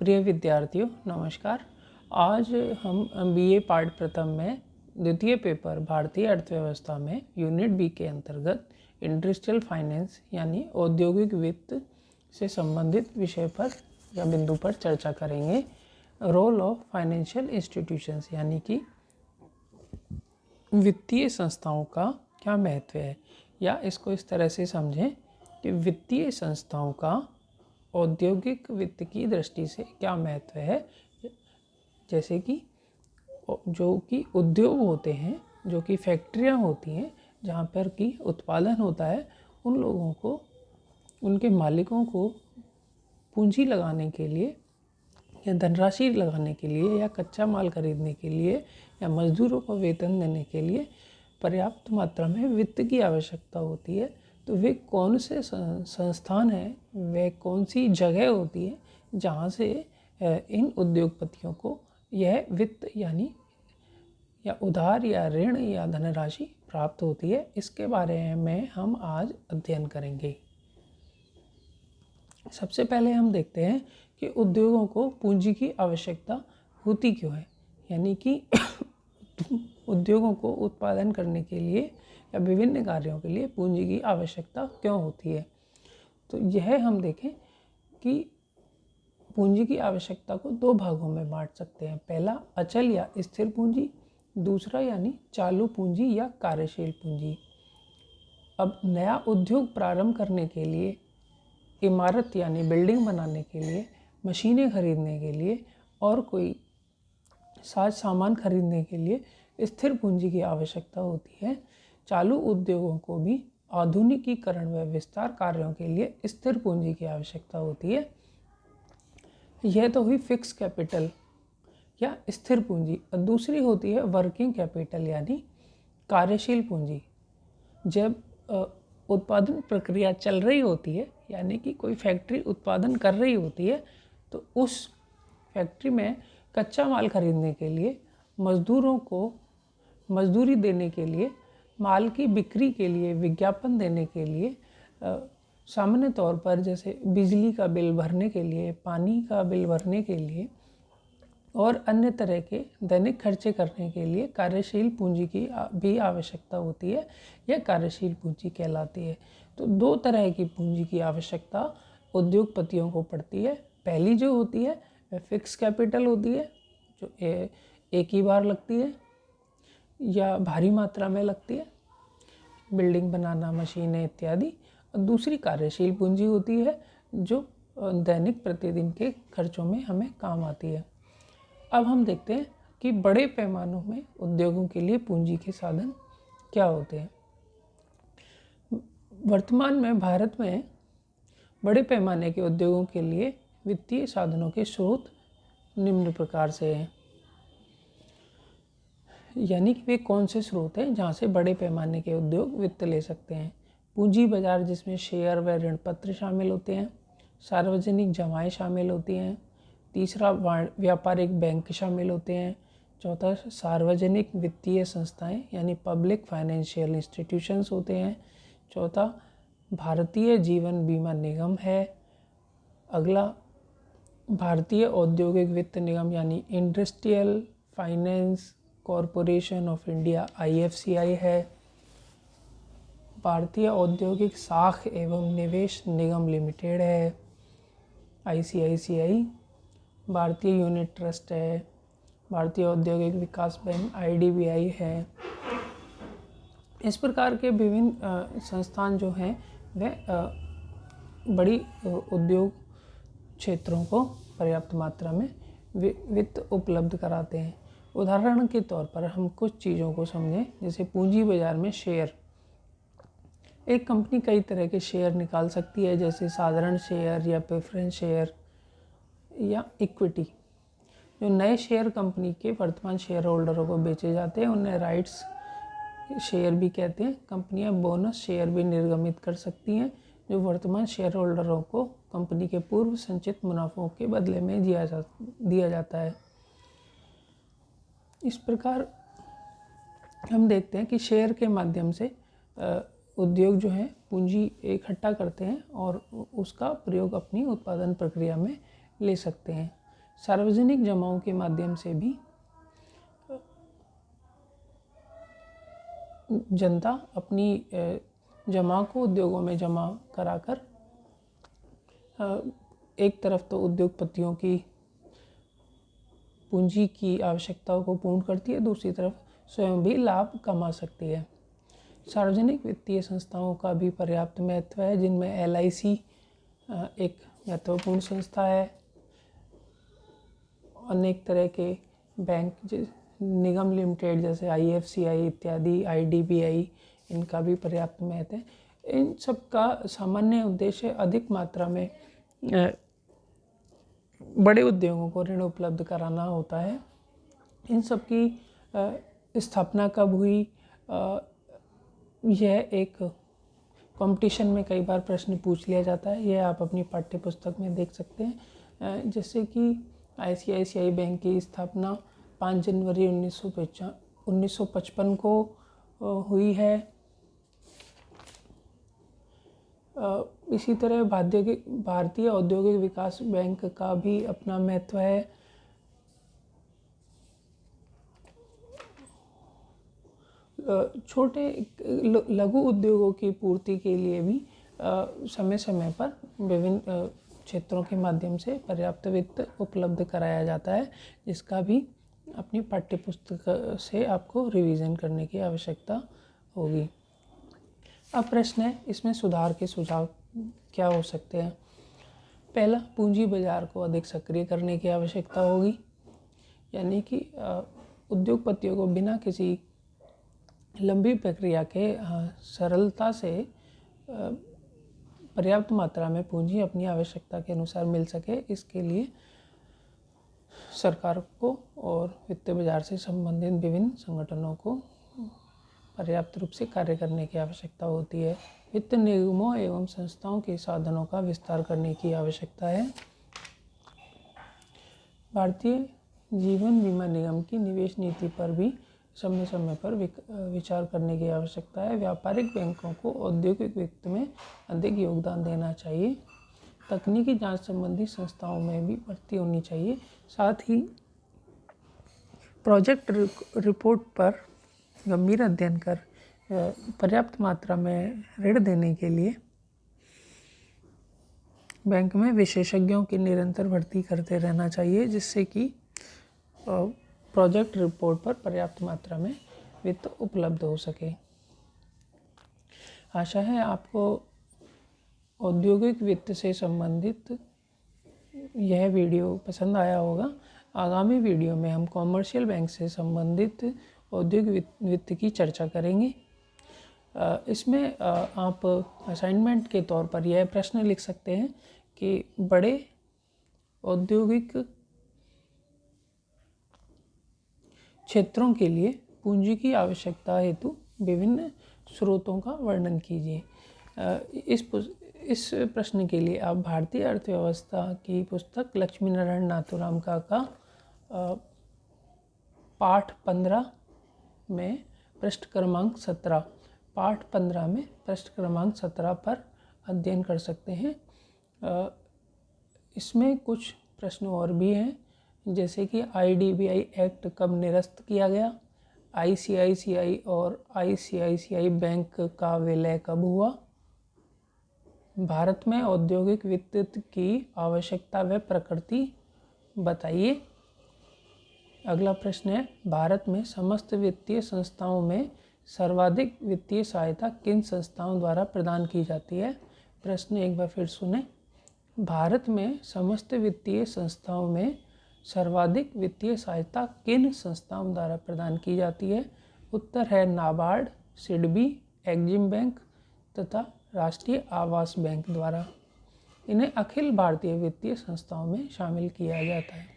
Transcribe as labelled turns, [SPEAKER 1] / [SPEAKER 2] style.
[SPEAKER 1] प्रिय विद्यार्थियों नमस्कार। आज हम बीए पाठ प्रथम में द्वितीय पेपर भारतीय अर्थव्यवस्था में यूनिट बी के अंतर्गत इंडस्ट्रियल फाइनेंस यानी औद्योगिक वित्त से संबंधित विषय पर या बिंदु पर चर्चा करेंगे। रोल ऑफ फाइनेंशियल इंस्टीट्यूशंस यानी कि वित्तीय संस्थाओं का क्या महत्व है, या इसको इस तरह से समझें कि वित्तीय संस्थाओं का औद्योगिक वित्त की दृष्टि से क्या महत्व है। जैसे कि जो कि उद्योग होते हैं, जो कि फैक्ट्रियां होती हैं जहाँ पर कि उत्पादन होता है, उन लोगों को, उनके मालिकों को पूंजी लगाने के लिए या धनराशि लगाने के लिए या कच्चा माल खरीदने के लिए या मजदूरों को वेतन देने के लिए पर्याप्त मात्रा में वित्त की आवश्यकता होती है। तो वे कौन से संस्थान हैं, वे कौन सी जगह होती है जहाँ से इन उद्योगपतियों को यह वित्त यानी या उधार या ऋण या धनराशि प्राप्त होती है, इसके बारे में हम आज अध्ययन करेंगे। सबसे पहले हम देखते हैं कि उद्योगों को पूंजी की आवश्यकता होती क्यों है, यानी कि उद्योगों को उत्पादन करने के लिए या विभिन्न कार्यों के लिए पूंजी की आवश्यकता क्यों होती है। तो यह हम देखें कि पूंजी की आवश्यकता को दो भागों में बांट सकते हैं। पहला अचल या स्थिर पूंजी, दूसरा यानी चालू पूंजी या कार्यशील पूंजी। अब नया उद्योग प्रारंभ करने के लिए, इमारत यानी बिल्डिंग बनाने के लिए, मशीनें खरीदने के लिए और कोई साज सामान खरीदने के लिए स्थिर पूंजी की आवश्यकता होती है। चालू उद्योगों को भी आधुनिकीकरण व विस्तार कार्यों के लिए स्थिर पूंजी की आवश्यकता होती है। यह तो हुई फिक्स कैपिटल या स्थिर पूंजी। और दूसरी होती है वर्किंग कैपिटल यानी कार्यशील पूंजी। जब उत्पादन प्रक्रिया चल रही होती है, यानी कि कोई फैक्ट्री उत्पादन कर रही होती है, तो उस फैक्ट्री में कच्चा माल खरीदने के लिए, मजदूरों को मजदूरी देने के लिए, माल की बिक्री के लिए, विज्ञापन देने के लिए, सामान्य तौर पर जैसे बिजली का बिल भरने के लिए, पानी का बिल भरने के लिए और अन्य तरह के दैनिक खर्चे करने के लिए कार्यशील पूंजी की भी आवश्यकता होती है। यह कार्यशील पूंजी कहलाती है। तो दो तरह की पूंजी की आवश्यकता उद्योगपतियों को पड़ती है। पहली जो होती है वह फिक्स कैपिटल होती है, जो एक ही बार लगती है या भारी मात्रा में लगती है, बिल्डिंग बनाना, मशीनें इत्यादि। और दूसरी कार्यशील पूंजी होती है जो दैनिक प्रतिदिन के खर्चों में हमें काम आती है। अब हम देखते हैं कि बड़े पैमानों में उद्योगों के लिए पूंजी के साधन क्या होते हैं। वर्तमान में भारत में बड़े पैमाने के उद्योगों के लिए वित्तीय साधनों के स्रोत निम्न प्रकार से हैं, यानी कि वे कौन से स्रोत हैं जहाँ से बड़े पैमाने के उद्योग वित्त ले सकते हैं। पूंजी बाजार, जिसमें शेयर व ऋण पत्र शामिल होते हैं। सार्वजनिक जमाएं शामिल होती हैं। तीसरा व्यापारिक बैंक शामिल होते हैं। चौथा सार्वजनिक वित्तीय संस्थाएं यानी पब्लिक फाइनेंशियल इंस्टीट्यूशंस होते हैं। चौथा भारतीय जीवन बीमा निगम है। अगला भारतीय औद्योगिक वित्त निगम यानी industrial finance corporation of India IFCI है। भारतीय औद्योगिक साख एवं निवेश निगम लिमिटेड है ICICI। भारतीय यूनिट ट्रस्ट है। भारतीय औद्योगिक विकास बैंक IDBI है। इस प्रकार के विभिन्न संस्थान जो हैं वह बड़ी उद्योग क्षेत्रों को पर्याप्त मात्रा में वित्त उपलब्ध कराते हैं। उदाहरण के तौर पर हम कुछ चीज़ों को समझें, जैसे पूंजी बाजार में शेयर। एक कंपनी कई तरह के शेयर निकाल सकती है, जैसे साधारण शेयर या प्रेफरेंस शेयर या इक्विटी। जो नए शेयर कंपनी के वर्तमान शेयर होल्डरों को बेचे जाते हैं उन्हें राइट्स शेयर भी कहते हैं। कंपनियां बोनस शेयर भी निर्गमित कर सकती हैं, जो वर्तमान शेयर होल्डरों को कंपनी के पूर्व संचित मुनाफों के बदले में दिया जाता है। इस प्रकार हम देखते हैं कि शेयर के माध्यम से उद्योग जो है पूंजी इकट्ठा करते हैं और उसका प्रयोग अपनी उत्पादन प्रक्रिया में ले सकते हैं। सार्वजनिक जमाओं के माध्यम से भी जनता अपनी जमा को उद्योगों में जमा कराकर एक तरफ तो उद्योगपतियों की पूंजी की आवश्यकताओं को पूर्ण करती है, दूसरी तरफ स्वयं भी लाभ कमा सकती है। सार्वजनिक वित्तीय संस्थाओं का भी पर्याप्त महत्व है, जिनमें LIC एक महत्वपूर्ण संस्था है। अनेक तरह के बैंक निगम लिमिटेड जैसे IFCI इत्यादि, IDBI, इनका भी पर्याप्त महत्व है। इन सब का सामान्य उद्देश्य अधिक मात्रा में बड़े उद्योगों को ऋण उपलब्ध कराना होता है। इन सब की स्थापना कब हुई, यह एक कंपटीशन में कई बार प्रश्न पूछ लिया जाता है। यह आप अपनी पाठ्य पुस्तक में देख सकते हैं। जैसे कि ICICI बैंक की स्थापना 5 जनवरी 1955 को हुई है। इसी तरह भारतीय औद्योगिक विकास बैंक का भी अपना महत्व है। छोटे लघु उद्योगों की पूर्ति के लिए भी समय समय पर विभिन्न क्षेत्रों के माध्यम से पर्याप्त वित्त उपलब्ध कराया जाता है, जिसका भी अपनी पाठ्यपुस्तक से आपको रिवीजन करने की आवश्यकता होगी। अब प्रश्न है, इसमें सुधार के सुझाव क्या हो सकते हैं। पहला, पूंजी बाजार को अधिक सक्रिय करने की आवश्यकता होगी, यानी कि उद्योगपतियों को बिना किसी लंबी प्रक्रिया के सरलता से पर्याप्त मात्रा में पूंजी अपनी आवश्यकता के अनुसार मिल सके, इसके लिए सरकार को और वित्त बाजार से संबंधित विभिन्न संगठनों को पर्याप्त रूप से कार्य करने की आवश्यकता होती है। वित्त निगमों एवं संस्थाओं के साधनों का विस्तार करने की आवश्यकता है। भारतीय जीवन बीमा निगम की निवेश नीति पर भी समय समय पर विचार करने की आवश्यकता है। व्यापारिक बैंकों को औद्योगिक वित्त में अधिक योगदान देना चाहिए। तकनीकी जांच संबंधी संस्थाओं में भी भर्ती होनी चाहिए। साथ ही प्रोजेक्ट रिपोर्ट पर गंभीर अध्ययन कर पर्याप्त मात्रा में ऋण देने के लिए बैंक में विशेषज्ञों की निरंतर भर्ती करते रहना चाहिए, जिससे कि प्रोजेक्ट रिपोर्ट पर पर्याप्त मात्रा में वित्त उपलब्ध हो सके। आशा है आपको औद्योगिक वित्त से संबंधित यह वीडियो पसंद आया होगा। आगामी वीडियो में हम कॉमर्शियल बैंक से संबंधित औद्योगिक वित्त की चर्चा करेंगे। इसमें आप असाइनमेंट के तौर पर यह प्रश्न लिख सकते हैं कि बड़े औद्योगिक क्षेत्रों के लिए पूंजी की आवश्यकता हेतु विभिन्न स्रोतों का वर्णन कीजिए। इस प्रश्न के लिए आप भारतीय अर्थव्यवस्था की पुस्तक लक्ष्मीनारायण नाथुराम का पाठ 15 में पृष्ठ क्रमांक 17 पर अध्ययन कर सकते हैं। इसमें कुछ प्रश्न और भी हैं, जैसे कि IDBI एक्ट कब निरस्त किया गया, ICICI और ICICI बैंक का विलय कब हुआ, भारत में औद्योगिक वित्त की आवश्यकता व प्रकृति बताइए। अगला प्रश्न है, भारत में समस्त वित्तीय संस्थाओं में सर्वाधिक वित्तीय सहायता किन संस्थाओं द्वारा प्रदान की जाती है। प्रश्न एक बार फिर सुने, भारत में समस्त वित्तीय संस्थाओं में सर्वाधिक वित्तीय सहायता किन संस्थाओं द्वारा प्रदान की जाती है। उत्तर है नाबार्ड, सिडबी, एक्जिम बैंक तथा राष्ट्रीय आवास बैंक द्वारा। इन्हें अखिल भारतीय वित्तीय संस्थाओं में शामिल किया जाता है।